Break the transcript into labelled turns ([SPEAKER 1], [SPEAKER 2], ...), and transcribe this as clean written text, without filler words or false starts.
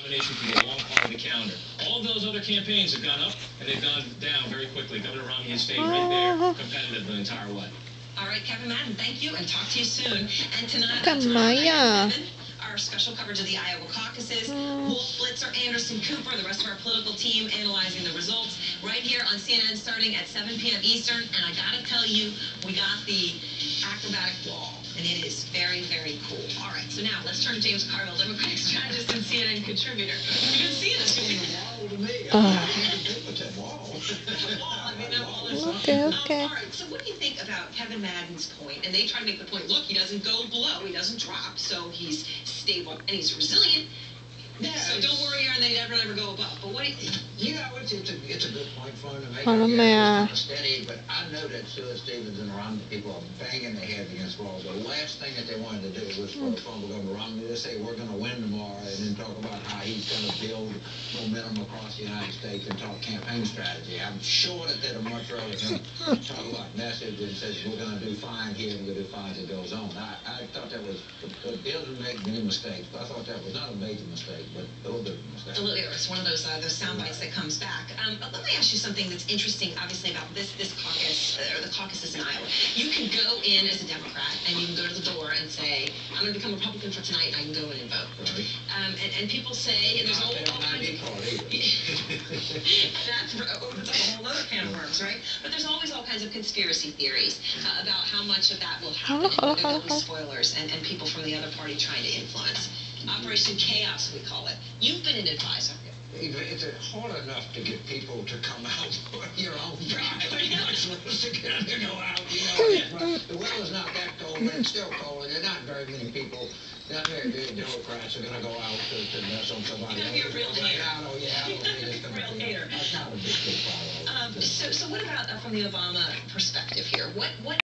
[SPEAKER 1] Nomination can be a long part of the calendar. All of those other campaigns have gone up, and they've gone down very quickly. Governor Romney has stayed right there, competitive the entire way.
[SPEAKER 2] All right, Kevin Madden, thank you, and talk to you soon. And tonight, our special coverage of the Iowa caucuses. Wolf Blitzer, Anderson Cooper, the rest of our political team analyzing the results right here on CNN starting at 7 p.m. Eastern. And I got to tell you, we got the acrobatic wall, and it is very, very cool. All right, so now let's turn to James Carville, Democratic strategist and CNN contributor. You can see this.
[SPEAKER 3] Okay.
[SPEAKER 2] All right, so what do you think about Kevin Madden's point? And they try to make the point, look, he doesn't go below, he doesn't drop, so he's stable and he's resilient. Yeah, so don't worry, Aaron, they never go above. But what do you think?
[SPEAKER 4] It's a good point for him to make.
[SPEAKER 3] Kind
[SPEAKER 4] of steady, but I know that Stuart Stevens and Romney people are banging their heads against walls. The last thing that they wanted to do was for Governor Romney to say we're going to win tomorrow, and then talk about how he's going to build momentum across the United States and talk campaign strategy. I'm sure that they'd much rather him talk about message and says we're going to do fine here and we're going to do fine as it goes on. I thought that was, he doesn't make many mistakes, but I thought that was not a major mistake. But a little bit of a mistake.
[SPEAKER 2] It's one of those sound bites that comes back. But let me ask you something that's interesting, obviously, about this caucus, or the caucuses in Iowa. You can go in as a Democrat, and you can go to the door and say, I'm going to become a Republican for tonight, and I can go in and vote.
[SPEAKER 4] Right.
[SPEAKER 2] And people say, and there's all kinds of... That's a whole other can of worms, right? But there's always all kinds of conspiracy theories about how much of that will happen, and there'll be spoilers, and people from the other party trying to influence. Operation Chaos, we call it. You've been an advisor.
[SPEAKER 4] It's hard enough to get people to come out for your own drive. You're not supposed to get them to go out, The weather's not that cold, but it's still cold, and there are not very many people. Not very many Democrats are going to go out to mess on somebody else.
[SPEAKER 2] You're a real hater.
[SPEAKER 4] Real hater. That's not a big problem.
[SPEAKER 2] So what about from the Obama perspective here? What